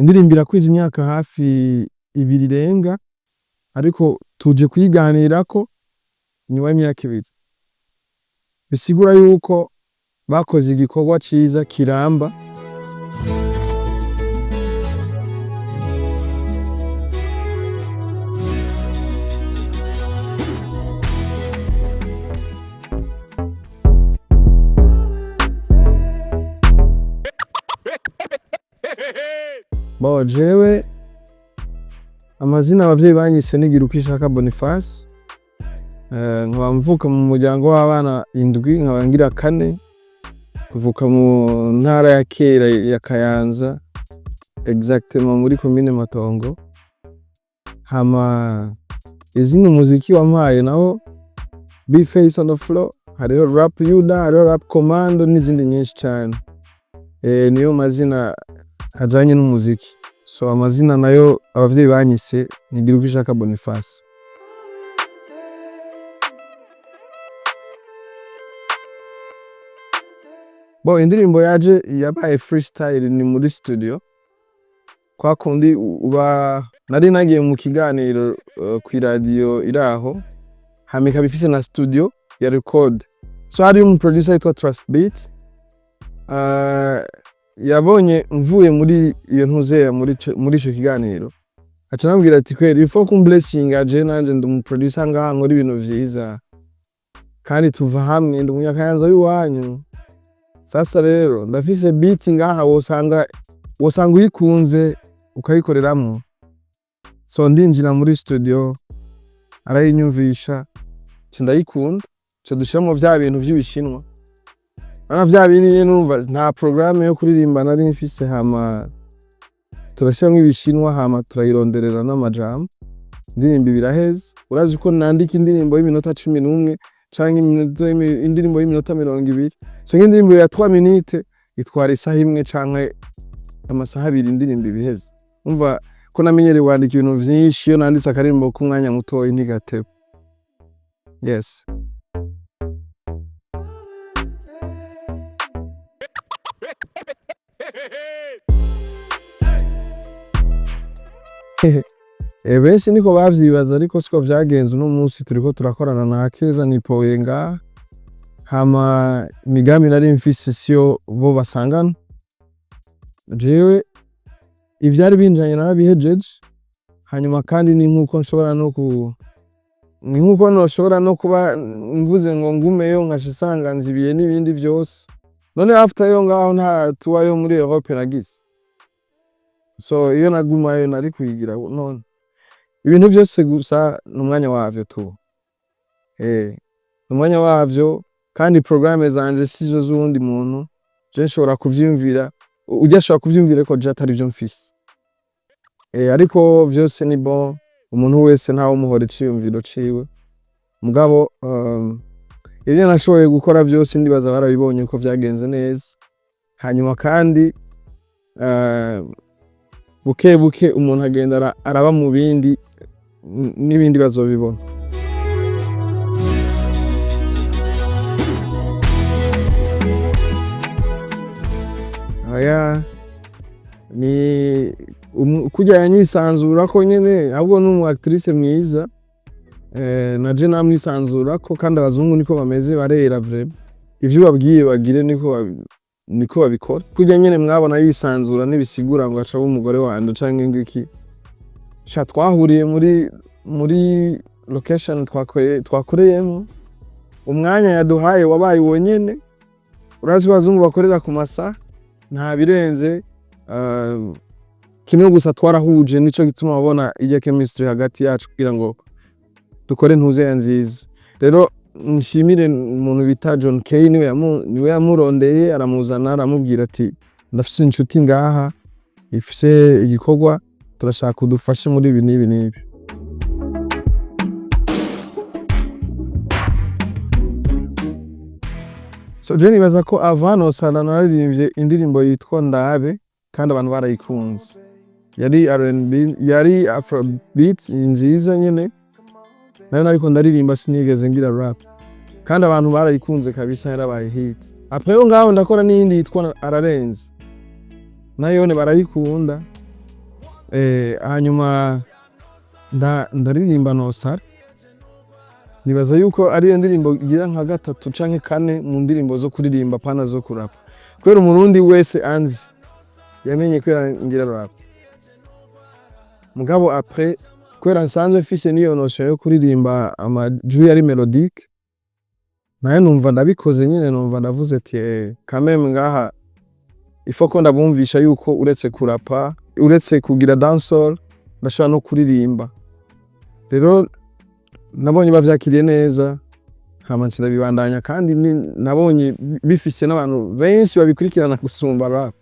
indirimbo irakwiza imyaka hafi 2 irenga, ariko tuje kuyiganirako nyuma y'imyaka 2. Bisigura yuko bakoze igikorwa ciza kiramba. Jewe amazina abavyeyi banyise nigira ukishaka Boniface, nkaba mvuka mu muryango w'abana 7, nkaba ngira 4, kuvuka mu ntara ya kera ya Kayanza, exactement muri commune Matongo. Hama izina umuziki wampaye naho Be Face on the Floor, hariho Rap Yuda, hariho Rap Commando n'izindi nyinshi cyane. Niyo mazina ajanye n'umuziki. So amazina nayo abavyeyi banyise nigira ukishaka Boniface. Indirimbo yaje yabaye freestyle, ni muri studio. Kwa kundi uba nari nagiye mu kiganiro ku radio iraho, hamika bifise na studio ya record. So hari un producer yitwa Trust Beat, yabonye mvuye muri iyo ntuzeya muri ico kiganiro, aca nambwira ati kweri ifo ku blessing aje nanje ndi producer ngaha nkora ibintu vyiza kandi tuva hamwe, ndi umunyakayanza w'iwanyu. Sasa rero ndafise beat ngaha wosanga uyikunze ukayikoreramwo. So ndinjira muri studio, arayinyumvisha, ndayikunda, dushiramo vya bintu vy'ibishinwa. Ana vya bintu numva nta programme yo kuririmba nari mfise, hama turashiramo ibishinwa, hama turayironderera n'amajambo, indirimbo biraheze. Urazi ko nandika indirimbo y'iminota 11 canke indirimbo y'iminota 20. So indirimbo ya 3 minutes itwara isaha imwe canke amasaha 2 indirimbo ibiheze. Umva ko namenyere wandika ibintu vyinshi, yo nanditse akarimbo ku mwanya mutoyi ntigatebe. Yes. Benshi niko bavyibaza, ariko siko vyagenze. Uno munsi turiko turakorana na Keza nipoye ngaha, hama imigambi nari mfise siyo bo basangana. Jewe ivyari binjanye narabihejeje, hanyuma kandi ni nkuko nshobora no kuba mvuze ngo ngumeyo nkashisanga nzibiye n'ibindi vyose. None after yo ngaho nta tuwayo muri Europe nagize. So iyo nagumayo nari kwigira none ibintu vyose gusa n'umwanya wavyo tu. N'umwanya wavyo, kandi programme zanje sizo z'undi muntu. Je nshobora kuvyumvira, ujyashobora kuvyumvira ko je atari vyo mfise. Ariko vyose ni bon, umuntu wese ntawo muhora iciyumviro ciwe. Mugabo ibyo nashoboye gukora vyose ndibaza barabibonye ko vyagenze neza. Hanyuma kandi buke buke umuntu agenda araba mu bindi n'ibindi bazobibona. Aya ni kujya yanyisanzura ko nyene, ahubwo n'umu actrice mwiza. Naje namwisanzura ko, kandi abazungu niko bameze, barera vraiment. Ivyo babwiye bagire niko babikora. Kujya nyene mwabona yisanzura nibisigura ngo acabe umugore wanje canke ngiki. Twahuriye muri location twakoreyemo, umwanya yaduhaye wabaye wonyene. Urazi abazungu bakorera ku masa nta birenze, kimwe gusa twarahuje, nico gituma babona ijya chemistry hagati yacu kugira ngo dukore ntuze nziza. Rero nshimire umuntu bita John K, niwe yamurondeye, aramuzana, aramubwira ati ndafise inshuti ngaha ifise igikorwa, turashaka kudufashe muri ibi n'ibi. So je nibaza ko avant NOSARA naririmbye indirimbo yitwa Ndabe, kandi abantu barayikunze. Yari R&B, yari Afrobeat nziza nyene. Nayo nariko ndaririmba, sinigeze ngira rap, kandi abantu barayikunze kabisa, yarabaye hit. Après yo ngaho ndakora n'indi yitwa Ararenze, nayo ne barayikunda. hanyuma ndaririmba NOSARA, nibaza yuko ari indirimbo igira nka gatatu canke kane mu ndirimbo zo kuririmba pana zo kurapa, kubera umurundi wese anzi yamenye kwera ngira rap. Mugabo après kwera nsanzwe mfise niyo notion yo kuririmba amajwi ari melodique, naye numva ndabikoze nyene, numva ndavuze ati quand même ngaha ifo ko ndabumvisha yuko uretse kurapa, uretse kugira dancehall ndashobora no kuririmba. Rero nabonye bavyakiriye neza, hama ndabibandanya, kandi nabonye bifise n'abantu benshi babikurikirana gusumba rap.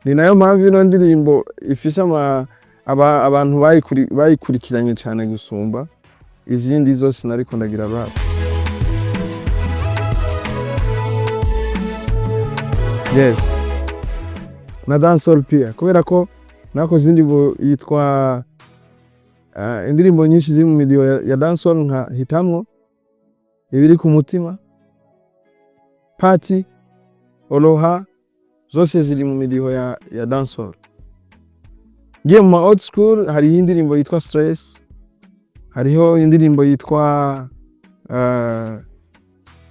Ni nayo mpamvu ino ndirimbo ifise abantu bayikurikiranye cyane gusumba izindi zose nariko ndagira rap. Yes, na dancehall pia, kubera ko nakoze indirimbo yitwa indirimbo nyinshi ziri mu midiho ya dancehall nka hitamwo, ibiri ku mutima, party, oloha, zose ziri mu midiho ya dancehall. Ngiye mu old school hari indirimbo yitwa stress, hariho indirimbo yitwa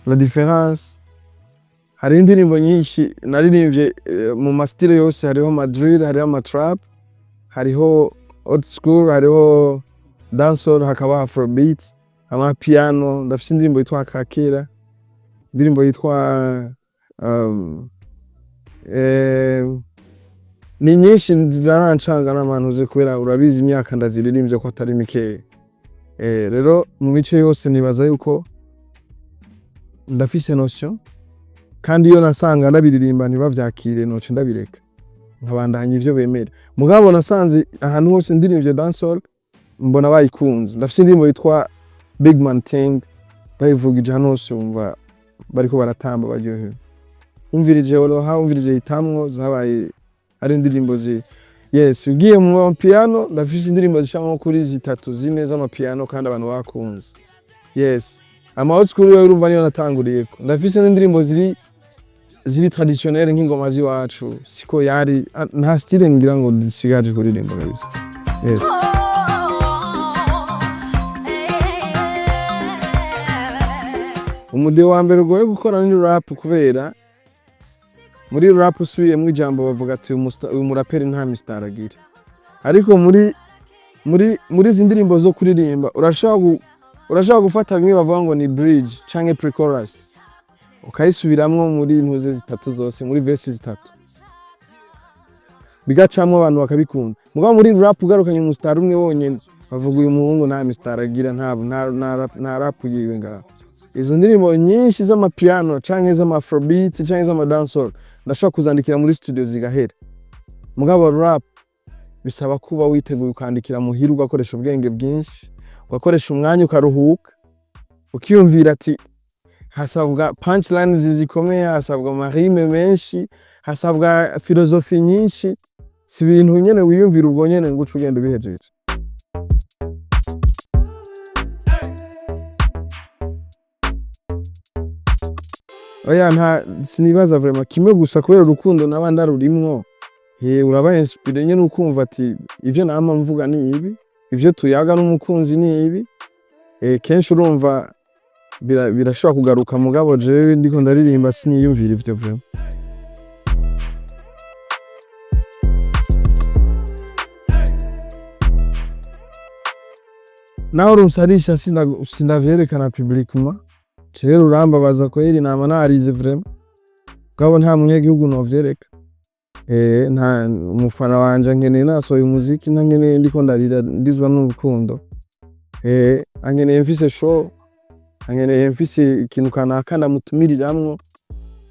la différence, hari indirimbo nyinshi naririmbye mu mastile yose, hariho madrill, hariho amatrap, hariho old school, hariho dancehall, hakaba afrobeat, ama piano. Ndafite indirimbo yitwa kakera, indirimbo yitwa ni nyinshi zirancanga n'abantu ze, kubera urabizi imyaka ndaziririmbye ko atari mike. Rero mu mico yose nibaza yuko ndafise notion, kandi iyo nasanga ndabiririmba ntibavyakire noce ndabireka nkabandanya ivyo bemera. Mugabo nasanze ahantu hose ndirimbye dancehall mbona bayikunze. Ndafise indirimbo yitwa Big Man Thing, bayivugije hano hose umva bariko baratamba baryohewe. Umvirije oloha, umvirije hitamwo, zabaye ari indirimbo yes. Ugiye mu piano ndafise indirimbo zishamwe kuri 3 4 z'amapiano kandi abantu bakunze. Yes, ama old school yo urumva niyo natanguriyeko. Ndafise indirimbo ziri traditionnel nk'ingoma ziwacu, siko yari nta style ngira ngo ndisigaje kuririmba kabisa. Yes. Umudiho wa mbere goye gukora ni rap, kubera muri rap usubiyemwo ijambo bavuga ati uyu muraperi nta mistari agira. Ariko muri zindirimbo zo kuririmba urashaka gufata bimwe bavuga ngo ni bridge canke pre-chorus, ukayisubiramwo muri ntuze zitatu zose, muri verses 3, bigacamwo abantu bakabikunda. Mugabo muri rap ugarukanye umustari umwe wonyene bavuga uyu muhungu nta mistari agira, nta rap yiwe ngaho. Izo ndirimbo nyinshi z'amapiano canke z'amafrobeat canke z'amadancehall ndashobora kuzandikira muri studio zigahera. Mugabo rap bisaba kuba witeguye ukandikira muhira, ugakoresha ubwenge bwinshi, ugakoresha umwanya ukaruhuka, ukiyumvira ati hasabwa punchlines zikomeye, hasabwa marime menshi, hasabwa filosofi nyinshi. Si ibintu nyene wiyumvira ubwo nyene ngo ugenda ubihejeje. Oya sinibaza vraiment kimwe gusa, kubera urukundo n'abandi arurimwo. Uraba inspire nyene ukumva ati ivyo nama mvuga ni ibi, ivyo tuyaga n'umukunzi ni ibi. Kenshi urumva birashobora kugaruka. Mugabo jewe ndiko ndaririmba siniyumvira ivyo vraiment. Naho rumsarisha sindavyerekana publiquement. Rero urambabaza ko iri nama narize vraiment. Gabo nta munyagihugu novyereka. Nta umufana wanje nkeneye nasohoye umuziki, nkeneye ndiko ndarira ndizwa n'urukundo. Nkeneye mfise show, nkeneye mfise ikintu kanaka ndamutumiriramwo,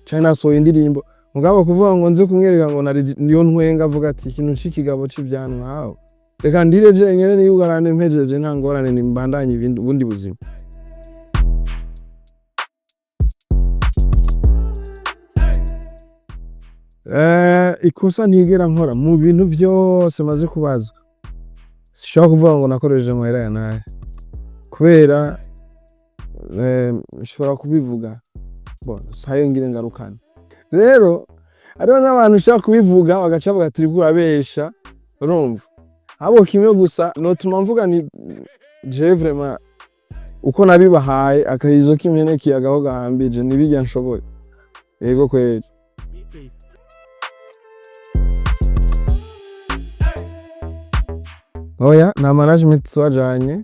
cyane nasohoye indirimbo. Mugabo kuvuga ngo nze kumwereka ngo niyo ntwenga avuga ati ikintu c'ikigabo c'ivyanwa hawo, reka ndire je nyene niyugarane mpejeje nta ngorane nimbandanye ubundi buzima. Ikosa ntigera nkora mu bintu byose maze kubazwa. Sishaka kuvuga ngo nakoresheje amahera ya naye, kubera nshobora kubivuga sayo ngire ngarukana. Rero ariho n'abantu ushaka kubivuga bagaca bavuga ati urabesha, urumva. abo kimwe gusa notuma mvuga ni je vraiment uko nabibahaye akarizo k'impene kiyagaho gahambije nibijya nshoboye yego kweli. Oya na management twajanye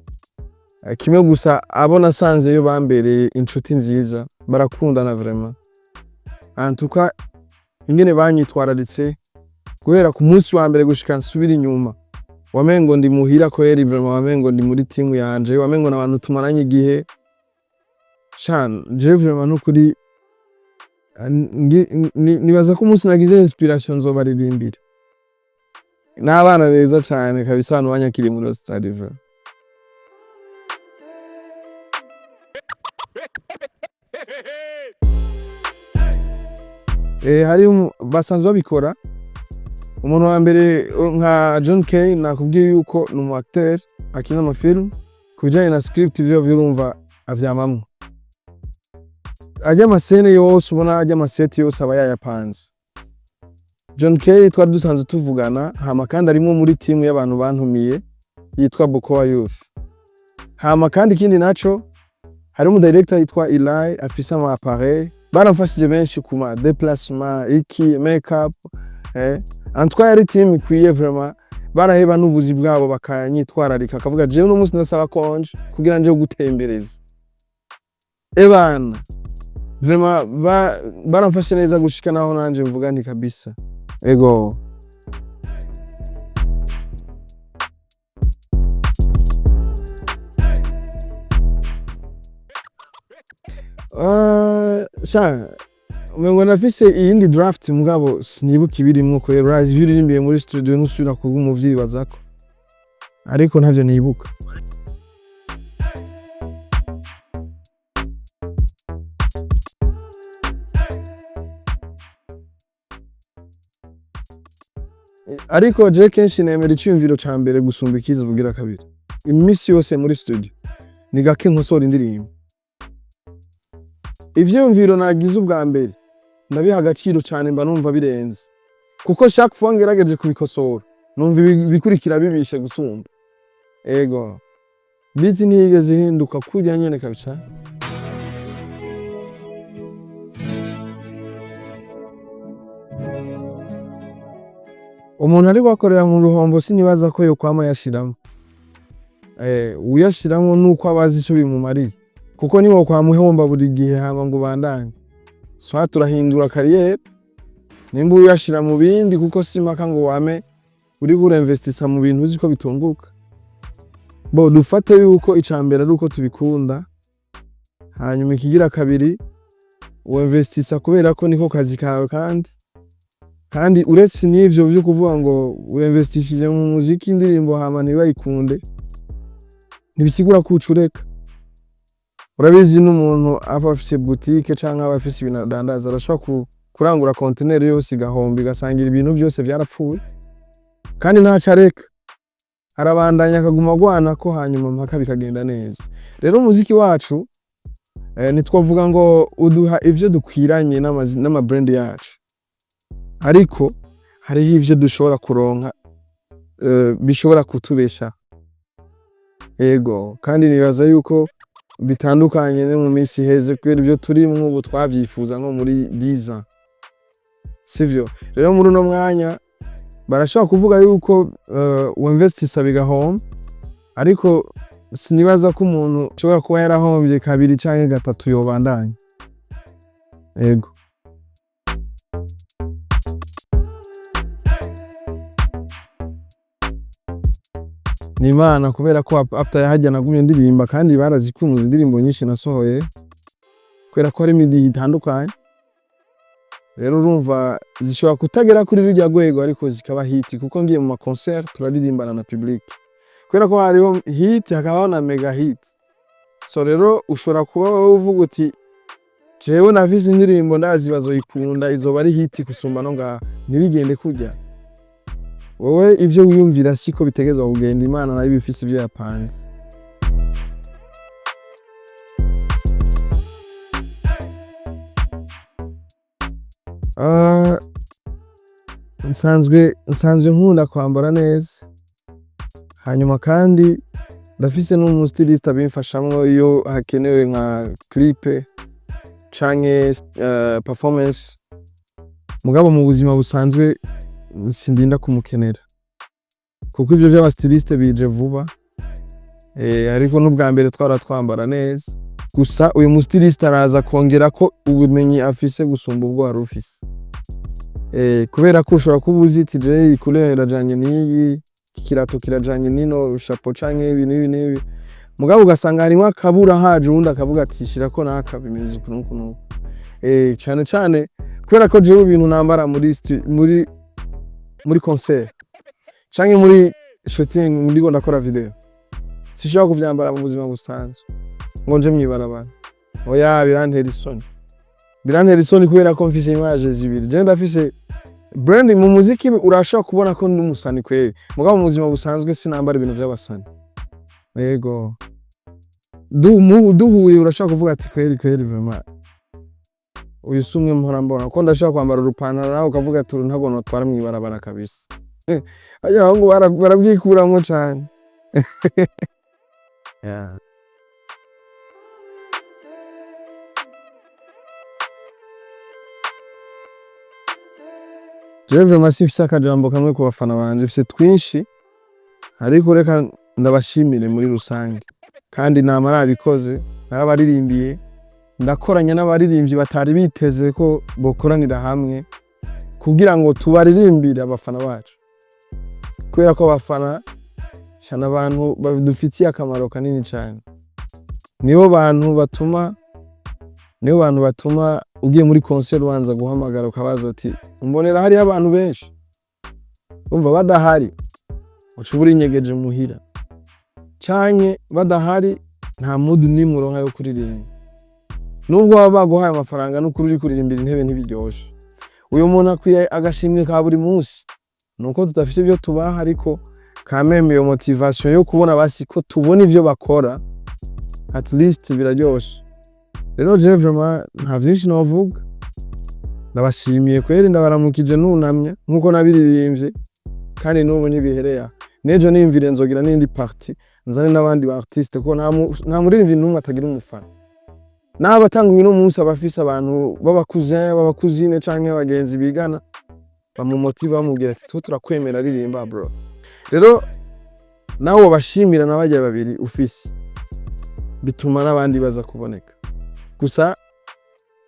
kimwe gusa abo nasanze yo bambereye inshuti nziza barakundana vraiment en tout cas ingene banyitwararitse guhera ku munsi wa mbere gushika nsubira inyuma wamengo ndi muhira kweri vraiment wamengo ndi muri team yanje wamengo nabantu tumaranye igihe chan je vraiment nukuri nibaza ko umunsi nagize inspiration zo baririmbira n'abana beza cyane kabisa hano banyakiri muri Australia. Hari basanzwe babikora umuntu wa mbere nka John Kay nakubwiye yuko ni umu acteur akina mu film kubijanye na script ivyo urumva avyamamwe ajya amasene yose ubona ajya amaseti yose aba yayapanze. John Kay twari dusanzwe tuvugana hama kandi arimo muri team y'abantu bantumiye yitwa Bokoa Youth. Hama kandi ikindi naco hari umu director yitwa Eli afisa ama appareil baramfashije benshi kuma déplacement iki makeup en tout cas yari team ikwiye vraiment baraheba n'ubuzi bwabo bakanyitwararika akavuga je no munsi ndasaba konje kugira nje gutembereza ebana vraiment baramfashe neza gushika naho nanje mvuga nti kabisa ego. Umengo nafise iyindi draft mugabo sinibuka ibirimwo ko rise biririmbiye muri studio nusubira kuba umuvyibazako ariko ntavyo nibuka. Ariko je kenshi nemera icyumviro ca mbere gusumba ikiza bugira kabiri. Imisi yose muri studio ni gake nkosora indirimbo. Ivyumviro nagize ubwa mbere ndabiha agaciro cyane mba numva birenze kuko chaque fois ngerageje kubikosora numva bikurikira bibishe gusumba ego biti ntigeze hinduka kujya nyene kabisa. Umuntu ari wakorera mu ruhombo sinibaza ko yo kwama yashiramo uyashiramo nuko abazi ico bimumariye kuko niwo kwa muhomba buri gihe hama ngo bandanye swa turahindura carrière nimba uyashira mu bindi kuko simaka ngo wame uri gura investisa mu bintu uziko bitunguka bo dufate yuko icambere ari uko tubikunda hanyuma ikigira kabiri u investisa kubera ko niko kazi kawe kandi uretse n'ivyo byo kuvuga ngo u investishije mu muziki indirimbo hama ntibayikunde nibisigura ko ucureka. Urabizi n'umuntu ava afise boutique canke aba afise ibintu dandaza arashobora kurangura container yose igahomba gasangira ibintu byose byarapfuye kandi ntacareka arabandanya akaguma gwana ko hanyuma mpaka bikagenda neza. Rero umuziki wacu nitwavuga ngo uduha ivyo dukwiranye n'ama brand yacu ariko hari ivyo dushobora kuronka bishobora kutubesha ego kandi nibaza yuko bitandukanye no mu minsi heze kwera ibyo turi mu twavyifuza nko muri 10 ans sivyo. Rero muri no mwanya barashobora kuvuga yuko investisa bigahomba ariko sinibaza ko umuntu ashobora kuba yarahombye kabiri canke gatatu yobandanya ego. Nimana kubera ko after yahajya nagumye ndirimba kandi barazikunze indirimbo nyinshi nasohoye kubera ko ari midi itandukanye. Rero urumva zishobora kutagera kuri bijya gwego ariko zikaba hit kuko ngiye mu ma concert turaririmbana na public kubera ko hariho hit hakabaho na mega hit. So rero ushobora kuba uvuga uti jewe navize indirimbo ndazi bazoyikunda izoba ari hit kusumba no nga nibigende kujya wowe ivyo wiyumvira siko bitegezwa kugenda Imana nayo bifise ibyo yapanze. Nsanzwe nkunda kwambara neza hanyuma kandi ndafise n'umustiliste abimfashamwo iyo hakenewe nka clip canke performance, mugabo mu buzima busanzwe sindinda kumukenera kuko ivyo vy'abastiliste bije vuba, ariko n'ubwa mbere twaratwambara neza, gusa uyu mustiliste araza kongera ko ubumenyi afise gusumba ubwo wari ufise, kubera ko ushobora kuba uzitije couleur irajanye n'iyi, ikirato kirajanye nino chapeau canke ibi n'ibi, mugabo ugasanga harimo akabura haje uwundi akavuga ati shirako naka bimeze ukuntu. Cane cane kubera ko jewe ibintu nambara muri concert canke muri shooting ndiko ndakora video, sishobora kuvyambara mu buzima busanzwe ngo nje mwibarabara. Oya, birantera isoni kubera ko mfise image zibiri. Je ndafise branding mu muziki, urashobora kubona ko ndi umusani kweri, mugabo mu buzima busanzwe sinambara ibintu vy'abasani. Yego, duhuye urashobora kuvuga ati kweri vraiment uyu sumwe mpora mbona ko ndashobora kwambara urupantaro nawe ukavuga ati ntabwo notwara mwibarabara kabisa. Aya ngo barabwikuramwo cyane. Yeah. Jewe vraiment sifise akajambo kamwe ku bafana banje, mfise twinshi, ariko reka ndabashimire muri rusange, kandi namarabikoze narabaririmbiye, ndakoranya n'abaririmbyi batari biteze ko bokoranira hamwe kugira ngo tubaririmbire abafana bacu, kubera ko abafana cyane abantu badufitiye akamaro kanini cyane, nibo bantu batuma ugiye muri concert ubanza guhamagara ukabaza ati umbonera hari abantu benshi, umva badahari ucubura inyegeje muhira, canke badahari nta mood ni muronka yo kuririmba, nubwo baba baguhaye amafaranga n'ukuri uri kuririmbira intebe ntibiryoshe. Uyu muntu akwiye agashimwe ka buri munsi, nuko tudafite ibyo tubaha, ariko kameme iyo motivation yo kubona basi ko tubona ivyo bakora at least biraryoshe. Rero je vraiment nta vyinshi novuga, ndabashimiye kweri, ndabaramukije nunamye nkuko nabiririmbye, kandi n'ubu ntibihereya. Nejo nimvire nzogira n'indi party nzane n'abandi ba artiste, ko nta muririmbyi n'umwe atagira umufana. N'abatanga uno munsi abafise abantu b'abakuzine canke abagenzi bigana bamumotiva bamubwira ati turakwemera ririmba bro. Rero nawe bashimira n'abajya babiri ufise, bituma n'abandi baza kuboneka. Gusa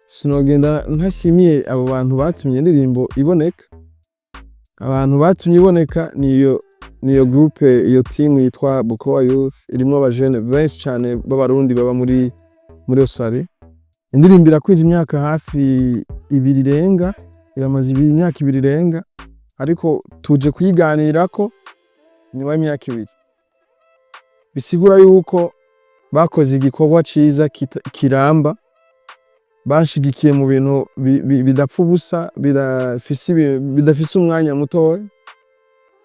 sinogenda ntashimiye abo bantu batumye indirimbo iboneka. Abantu batumye iboneka niyo groupe, iyo team yitwa Bukowa Youth, irimo abajene benshi cyane b'abarundi baba muri NOSARA. Indirimbo irakwije imyaka hafi 2 irenga, iramaze imyaka 2 irenga, ariko tuje kuyiganirako nyuma y'imyaka 2. Bisigura yuko bakoze igikorwa ciza kiramba, bashigikiye mu bintu bidapfa ubusa, bidafise umwanya mutoya.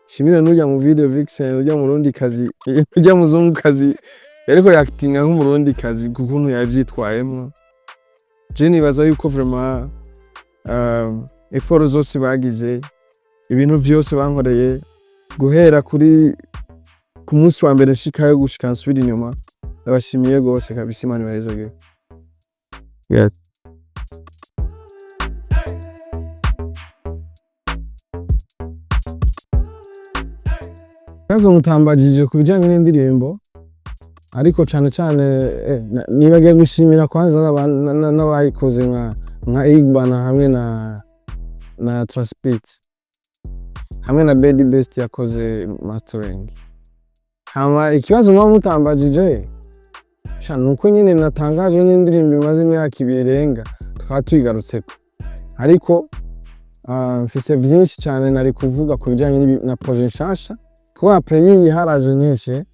Shimira n'ujya mu video Vixen, ujya mu Rundi kazi, ujya muzungu kazi, ariko yaktinga nk'umurundi kazi kukuntu yavyitwayemo. Je nibaza yuko vraiment effort zose bagize, ibintu vyose bankoreye guhera ku munsi wa mbere nshikayo gushika nsubira inyuma, ndabashimiye gose kabisa, Imana ibarezege. Yeah. Kazo mutambajije ku bijanye n'indirimbo, ariko cyane nibagiye gushimira kwanza n'abayikoze nka Igbana hamwe na Transpit hamwe na Baby Best yakoze mastering. Hama ikibazo mwa mutambajije nuko nyine natangaje n'indirimbo imaze imyaka 2 irenga twatwigarutseko, ariko mfise byinshi cyane nari kuvuga ku bijanye na projet nshasha, kuba après iyi haraje nyinshi,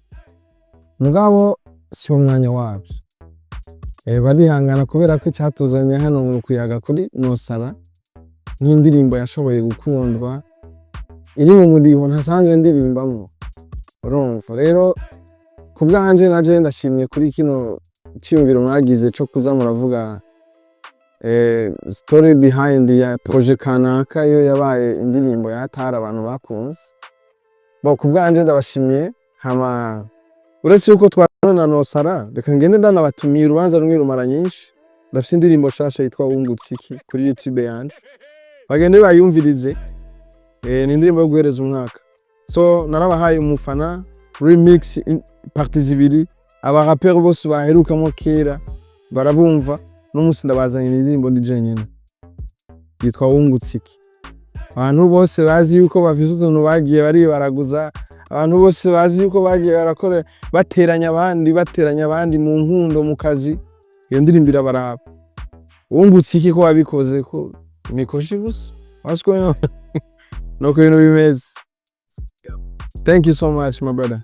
mugabo si umwanya wabyo. Barihangana kubera ko cyatuzanye hano mu kuyaga kuri NOSARA, n'indirimbo yashoboye gukundwa, iri mu mudiho ntasanzwe ndirimbamwo. Urumva rero kubwanje naje ndashimye kuri kino cyumviro mwagize cyo kuza muravuga story behind ya projet kanaka yo yabaye indirimbo yatara abantu bakunze. Kubwanje ndabashimiye, hama uretse yuko twarana na NOSARA reka ngende ndanabatumira urubanza rumwe rumara nyinshi ndafite indirimbo shasha yitwa wungutse iki kuri YouTube yanje bagende bayumvirize ni indirimbo yo guhereza umwaka so narabahaye umufana remix parties ibiri aba rapper bose baherukamo kera barabumva n'umunsi ndabazanye indirimbo ndi jenyine yitwa wungutse iki abantu bose bazi yuko bafise utuntu bagiye bari baraguza abantu bose bazi yuko bagiye barakora bateranya abandi mu nkundo mu kazi iyo ndirimbira baraba wungutse iki ko wabikoze ko nikoshi gusa what's going on no ko ibintu bimeze. Thank you so much my brother.